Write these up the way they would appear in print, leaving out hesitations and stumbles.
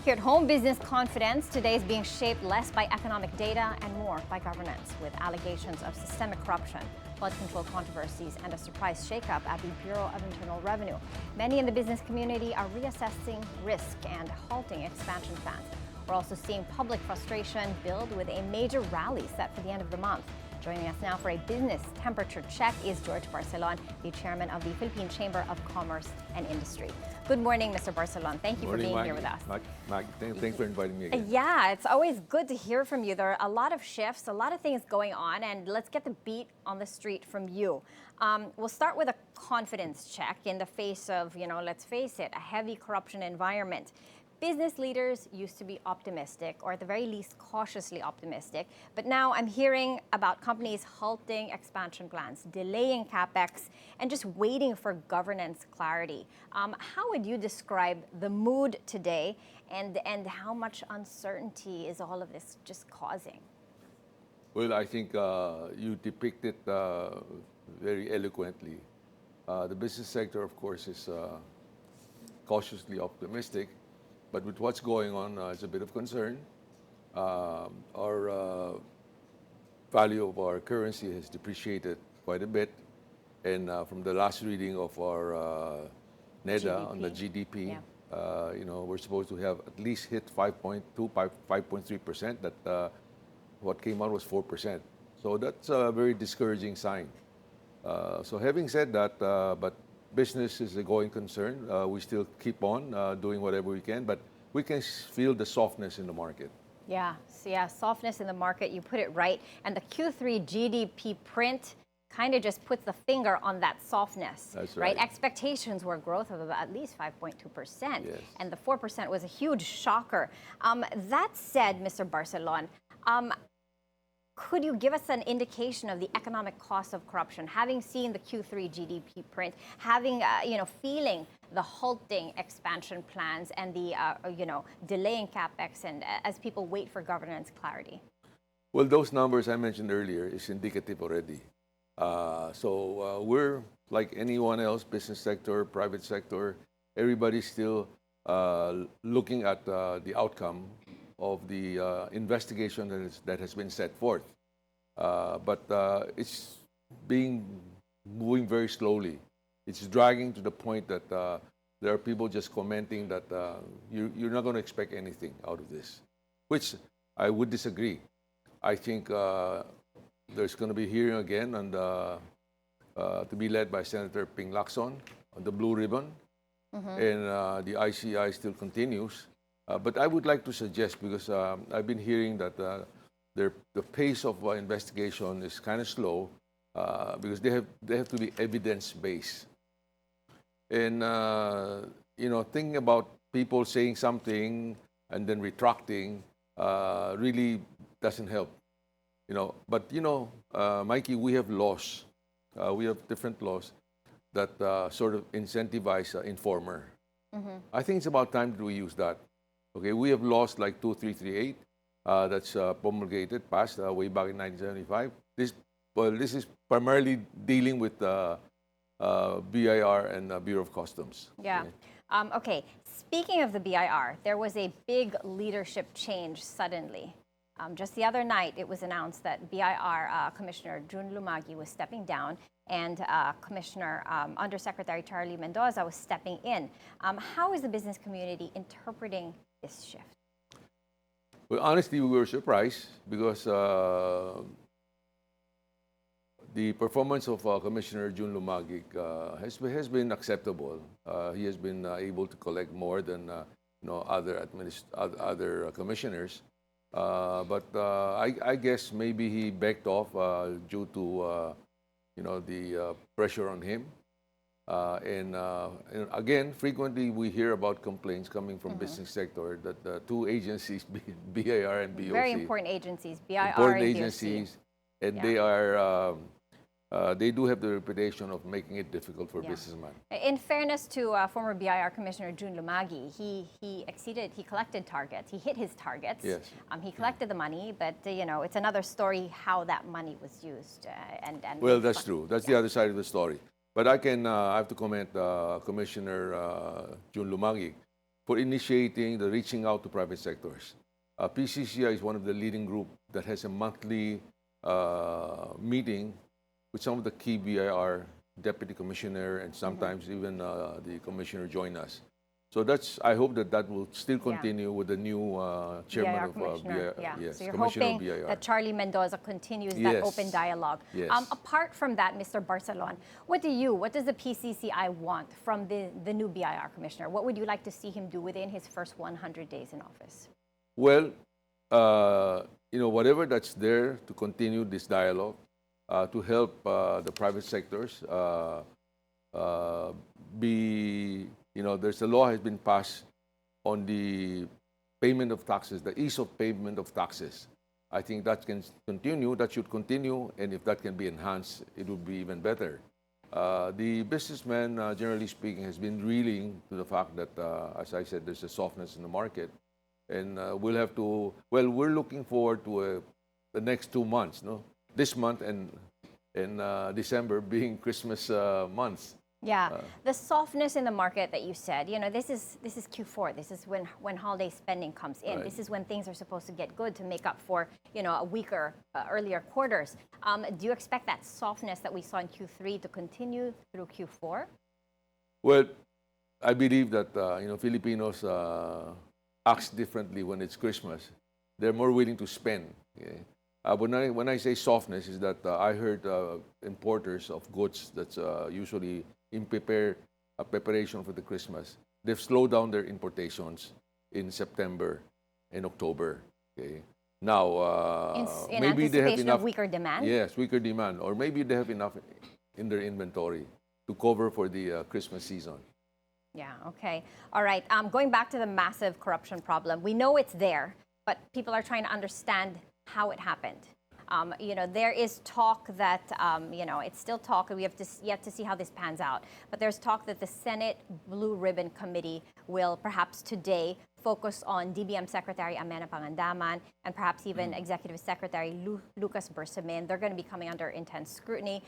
Here at home, business confidence today is being shaped less by economic data and more by governance, with allegations of systemic corruption, flood control controversies, and a surprise shakeup at the Bureau of Internal Revenue. Many in the business community are reassessing risk and halting expansion plans. We're also seeing public frustration build with a major rally set for the end of the month. Joining us now for a business temperature check is George Barcelon, the chairman of the Philippine Chamber of Commerce and Industry. Good morning, Mr. Barcelon. Thank you for being here with us. Thanks for inviting me again. Yeah, it's always good to hear from you. There are a lot of shifts, a lot of things going on, and let's get the beat on the street from you. We'll start with a confidence check in the face of, let's face it, a heavy corruption environment. Business leaders used to be optimistic, or at the very least cautiously optimistic, but now I'm hearing about companies halting expansion plans, delaying capex, and just waiting for governance clarity. How would you describe the mood today, and how much uncertainty is all of this just causing? Well, I think you depict it very eloquently. The business sector, of course, is cautiously optimistic. But with what's going on, it's a bit of concern. Our value of our currency has depreciated quite a bit. And from the last reading of our NEDA on the GDP, we're supposed to have at least hit 5.2, 5.3%. That what came out was 4%. So that's a very discouraging sign. So having said that, but business is a going concern. We still keep on doing whatever we can, but we can feel the softness in the market. Yeah, softness in the market, you put it right. And the Q3 GDP print kind of just puts the finger on that softness. That's right. Expectations were growth of about at least 5.2%. Yes. And the 4% was a huge shocker. That said, Mr. Barcelon, could you give us an indication of the economic cost of corruption, having seen the Q3 GDP print, having, feeling the halting expansion plans and the, delaying capex, and as people wait for governance clarity? Well, those numbers I mentioned earlier is indicative already. We're like anyone else, business sector, private sector, everybody's still looking at the outcome of the investigation that has been set forth. But it's moving very slowly. It's dragging to the point that there are people just commenting that you're not going to expect anything out of this, which I would disagree. I think there's going to be hearing again and to be led by Senator Ping Lacson on the Blue Ribbon, and the ICI still continues. But I would like to suggest, because I've been hearing that the pace of investigation is kind of slow because they have to be evidence-based. And, thinking about people saying something and then retracting really doesn't help. But, Mikey, we have laws. We have different laws that sort of incentivize informer. I think it's about time that we use that. Okay, we have laws like 2338 that's promulgated, passed way back in 1975. This is primarily dealing with BIR and Bureau of Customs. Yeah. Okay. Speaking of the BIR, there was a big leadership change suddenly. Just the other night, it was announced that BIR Commissioner Jun Lumagi was stepping down, and Commissioner Undersecretary Charlie Mendoza was stepping in. How is the business community interpreting this shift? Well, honestly, we were surprised because the performance of Commissioner Jun Lumagi has been acceptable. He has been able to collect more than other commissioners. But I guess maybe he backed off due to the pressure on him. And again, frequently we hear about complaints coming from business sector that the two agencies, BIR and BOC, very important agencies, BIR important and agencies, BOC. And they are they do have the reputation of making it difficult for businessmen. In fairness to former BIR Commissioner Jun Lumagi, he collected targets. He hit his targets. Yes. He collected the money, but it's another story how that money was used. Well, that's true. That's the other side of the story. But I have to comment Commissioner Jun Lumagi. for initiating the reaching out to private sectors. PCCI is one of the leading group that has a monthly meeting with some of the key BIR deputy commissioner and sometimes even the commissioner join us. So I hope that will still continue with the new chairman BIR of commissioner. yes, So you're commissioner hoping of BIR. that Charlie Mendoza continues that Yes. open dialogue. Yes. Apart from that, Mr. Barcelon, what does the PCCI want from the new BIR commissioner? What would you like to see him do within his first 100 days in office? Well, whatever that's there to continue this dialogue, to help the private sectors there's a law has been passed on the payment of taxes, the ease of payment of taxes. I think that can continue, that should continue, and if that can be enhanced, it would be even better. The businessman, generally speaking, has been reeling to the fact that, as I said, there's a softness in the market. And we're looking forward to the next 2 months, no? This month and December being Christmas months. Yeah, the softness in the market that you said, this is Q4. This is when holiday spending comes in. Right. This is when things are supposed to get good to make up for, a weaker, earlier quarters. Do you expect that softness that we saw in Q3 to continue through Q4? Well, I believe that, Filipinos act differently when it's Christmas. They're more willing to spend. Okay? When I say softness, is that I heard importers of goods that's usually in preparation for the Christmas, they've slowed down their importations in September and October. Okay, now In maybe they have anticipation enough of weaker demand? Yes, weaker demand, or maybe they have enough in their inventory to cover for the Christmas season. Yeah, okay. All right. Going back to the massive corruption problem, we know it's there, but people are trying to understand how it happened. There is talk that, it's still talk. We have yet to see how this pans out. But there's talk that the Senate Blue Ribbon Committee will perhaps today focus on DBM Secretary Amena Pangandaman and perhaps even Executive Secretary Lucas Bersamin. They're going to be coming under intense scrutiny.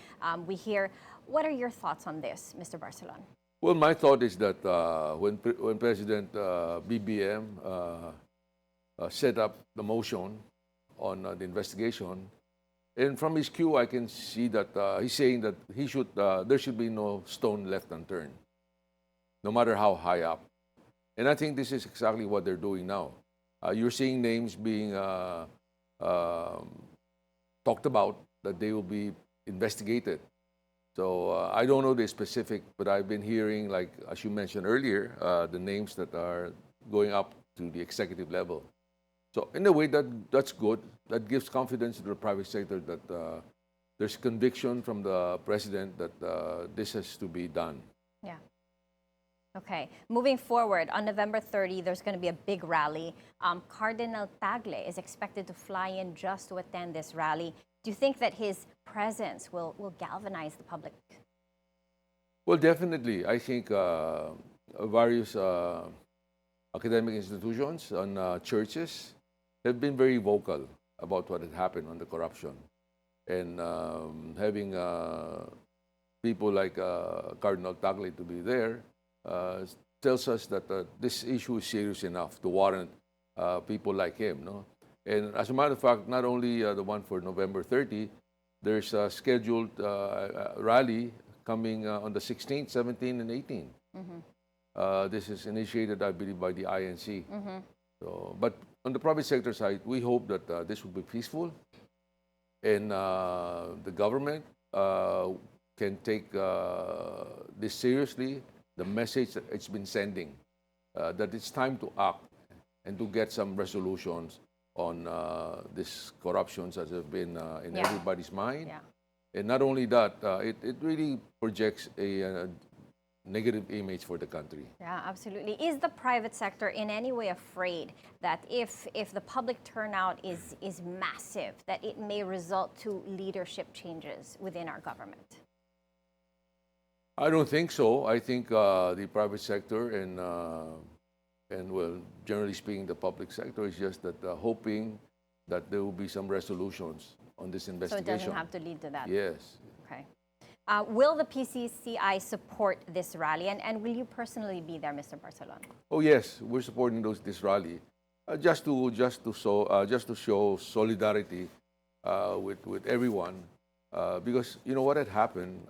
What are your thoughts on this, Mr. Barcelon? Well, my thought is that when President BBM set up the motion on the investigation, and from his cue, I can see that he's saying that there should be no stone left unturned, no matter how high up. And I think this is exactly what they're doing now. You're seeing names being talked about that they will be investigated. So I don't know the specific, but I've been hearing, like as you mentioned earlier, the names that are going up to the executive level. So in a way, that's good. That gives confidence to the private sector that there's conviction from the president that this has to be done. Yeah. Okay. Moving forward, on November 30, there's going to be a big rally. Cardinal Tagle is expected to fly in just to attend this rally. Do you think that his presence will galvanize the public? Well, definitely. I think various academic institutions and churches have been very vocal about what had happened on the corruption. And having people like Cardinal Tagle to be there tells us that this issue is serious enough to warrant people like him. No? And as a matter of fact, not only the one for November 30, there's a scheduled rally coming on the 16th, 17th, and 18th. Mm-hmm. This is initiated, I believe, by the INC. Mm-hmm. So, but on the private sector side, we hope that this will be peaceful, and the government can take this seriously, the message that it's been sending, that it's time to act and to get some resolutions on these corruptions that have been in everybody's mind. Yeah. And not only that, it really projects a negative image for the country. Yeah, absolutely. Is the private sector in any way afraid that if the public turnout is massive, that it may result to leadership changes within our government? I don't think so. I think the private sector and well, generally speaking, the public sector is just that hoping that there will be some resolutions on this investigation. So it doesn't have to lead to that? Yes. Okay. Will the PCCI support this rally, and will you personally be there, Mr. Barcelon? Oh yes, we're supporting this rally, just to show solidarity with everyone, because you know what had happened.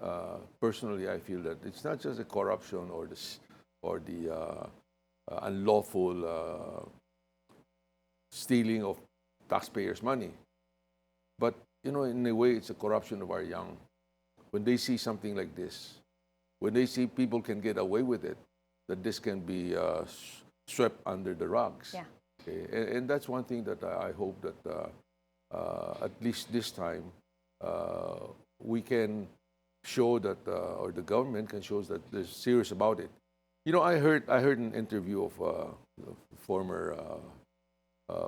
Personally, I feel that it's not just the corruption or the unlawful stealing of taxpayers' money, but you know, in a way, it's a corruption of our young. When they see something like this, when they see people can get away with it, that this can be swept under the rugs. Yeah. Okay? And that's one thing that I hope that at least this time we can show that, or the government can show that they're serious about it. You know, I heard an interview of the former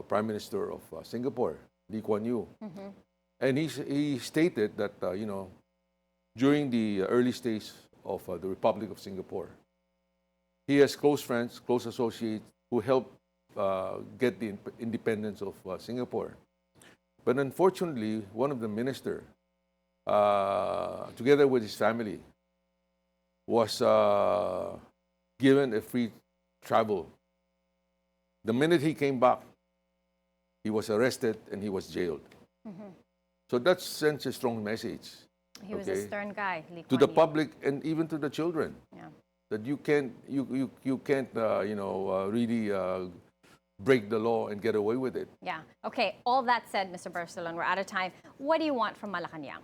Prime Minister of Singapore, Lee Kuan Yew, and he stated that you know, during the early stage of the Republic of Singapore, he has close friends, close associates who helped get the independence of Singapore. But unfortunately, one of the minister, together with his family, was given a free travel. The minute he came back, he was arrested and he was jailed. So that sends a strong message. He was a stern guy, Lee To Kuan the Yew. public and even to the children, Yeah. that you can't really break the law and get away with it. Yeah. Okay. All that said, Mr. Barcelon, we're out of time. What do you want from Malacanang?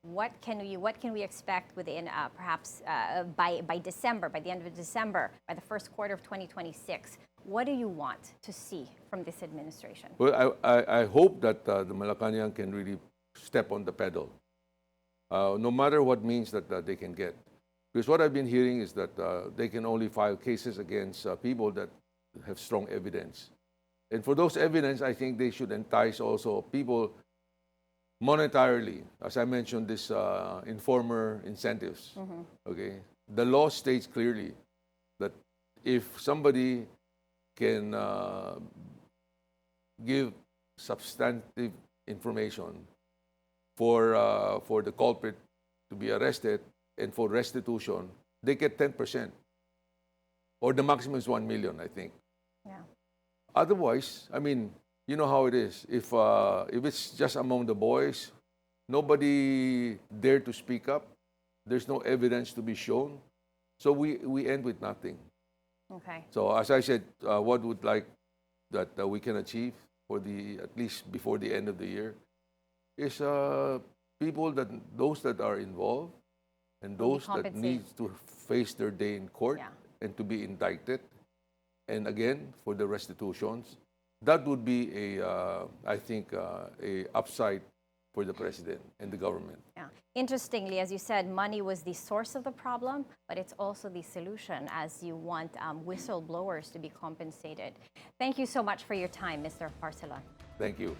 What can we expect within perhaps by December, by the end of December, by the first quarter of 2026? What do you want to see from this administration? Well, I hope that the Malacanang can really step on the pedal, no matter what means that they can get. Because what I've been hearing is that they can only file cases against people that have strong evidence. And for those evidence, I think they should entice also people monetarily. As I mentioned, this informer incentives. Okay, the law states clearly that if somebody can give substantive information for the culprit to be arrested and for restitution, they get 10%, or the maximum is 1 million, I think. Yeah. Otherwise, I mean, you know how it is. If it's just among the boys, nobody dare to speak up. There's no evidence to be shown, so we end with nothing. Okay. So as I said, what would like that we can achieve for at least before the end of the year is those that are involved and those that need to face their day in court and to be indicted, and again for the restitutions. That would be I think, a upside for the president and the government. Yeah. Interestingly, as you said, money was the source of the problem, but it's also the solution, as you want whistleblowers to be compensated. Thank you so much for your time, Mr. Barcelon. Thank you.